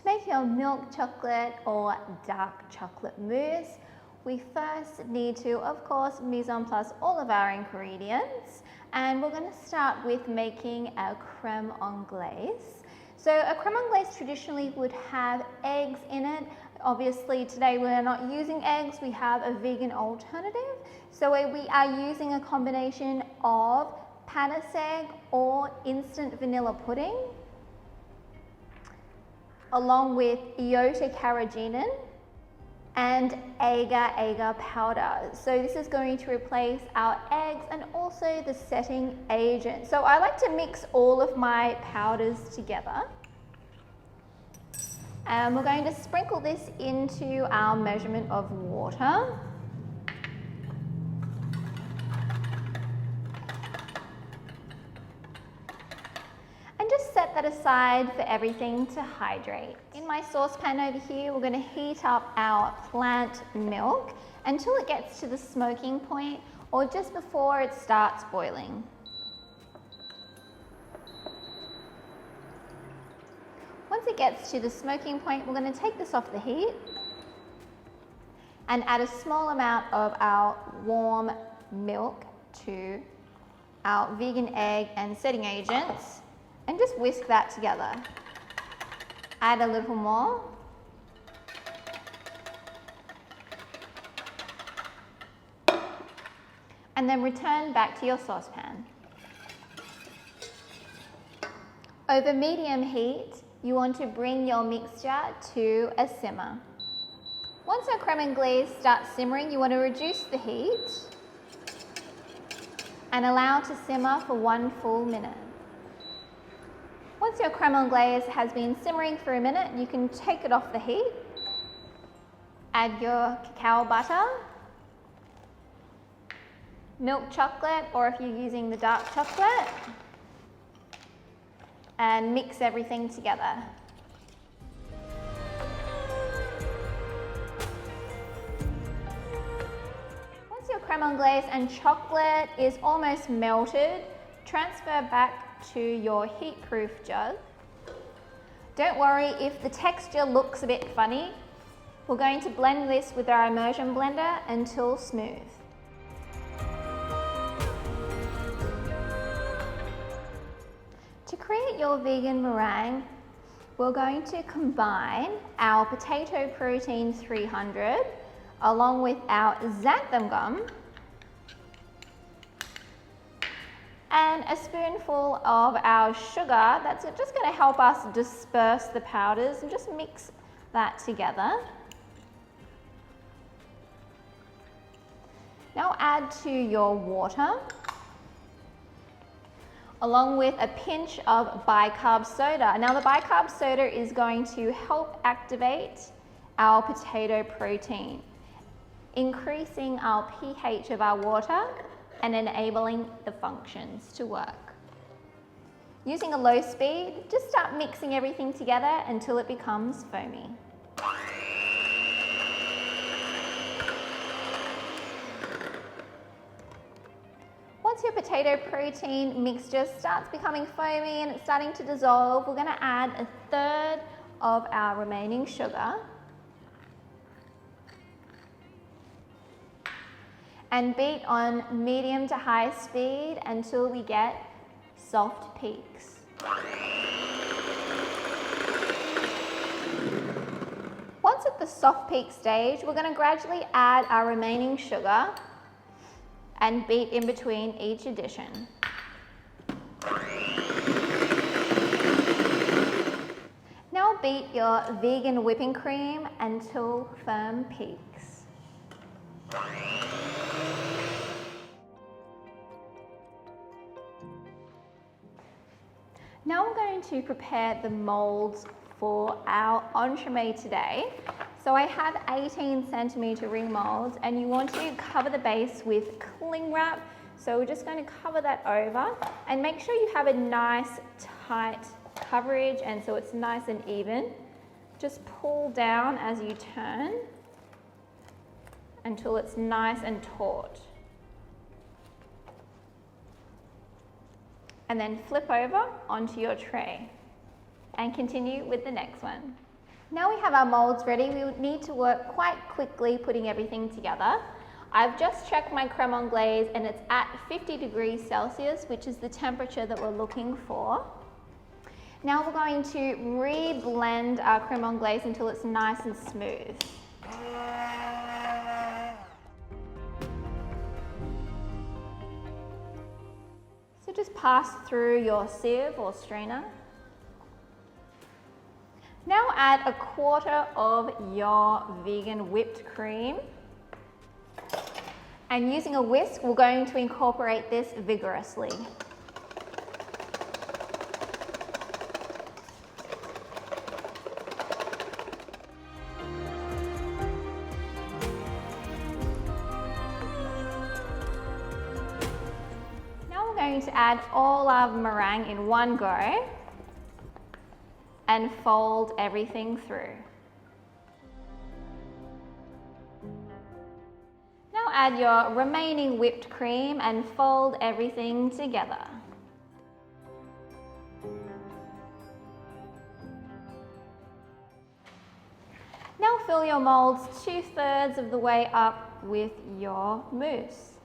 make your milk chocolate or dark chocolate mousse, we first need to, of course, mise en place all of our ingredients, and we're going to start with making our creme anglaise. So a creme anglaise traditionally would have eggs in it. Obviously today we're not using eggs, we have a vegan alternative. So we are using a combination of panis egg or instant vanilla pudding, along with iota carrageenan and agar powder. So this is going to replace our eggs and also the setting agent. So I like to mix all of my powders together. And we're going to sprinkle this into our measurement of water. And just set that aside for everything to hydrate. In my saucepan over here, we're going to heat up our plant milk until it gets to the smoking point or just before it starts boiling. Once it gets to the smoking point, we're going to take this off the heat and add a small amount of our warm milk to our vegan egg and setting agents and just whisk that together. Add a little more. And then return back to your saucepan. Over medium heat, you want to bring your mixture to a simmer. Once our creme anglaise starts simmering, you want to reduce the heat and allow to simmer for 1 full minute. Once your creme anglaise has been simmering for a minute, you can take it off the heat, add your cacao butter, milk chocolate, or if you're using the dark chocolate, and mix everything together. Once your creme anglaise and chocolate is almost melted, transfer back to your heat-proof jug. Don't worry if the texture looks a bit funny. We're going to blend this with our immersion blender until smooth. To create your vegan meringue, we're going to combine our potato protein 300 along with our xanthan gum and a spoonful of our sugar. That's just going to help us disperse the powders, and just mix that together. Now add to your water, along with a pinch of bicarb soda. Now the bicarb soda is going to help activate our potato protein, increasing our pH of our water and enabling the functions to work. Using a low speed, just start mixing everything together until it becomes foamy. Once your potato protein mixture starts becoming foamy and it's starting to dissolve, we're going to add 1/3 of our remaining sugar and beat on medium to high speed until we get soft peaks. Once at the soft peak stage, we're going to gradually add our remaining sugar and beat in between each addition. Now beat your vegan whipping cream until firm peaks. Now we're going to prepare the molds for our entremet today. So I have 18 centimeter ring molds, and you want to cover the base with cling wrap. So we're just going to cover that over and make sure you have a nice tight coverage, and so it's nice and even. Just pull down as you turn until it's nice and taut. And then flip over onto your tray and continue with the next one. Now we have our molds ready, we would need to work quite quickly putting everything together. I've just checked my creme anglaise and it's at 50 degrees Celsius, which is the temperature that we're looking for. Now we're going to re-blend our creme anglaise until it's nice and smooth. So just pass through your sieve or strainer. Now add 1/4 of your vegan whipped cream. And using a whisk, we're going to incorporate this vigorously. Now we're going to add all our meringue in one go and fold everything through. Now add your remaining whipped cream and fold everything together. Now fill your molds 2/3 of the way up with your mousse.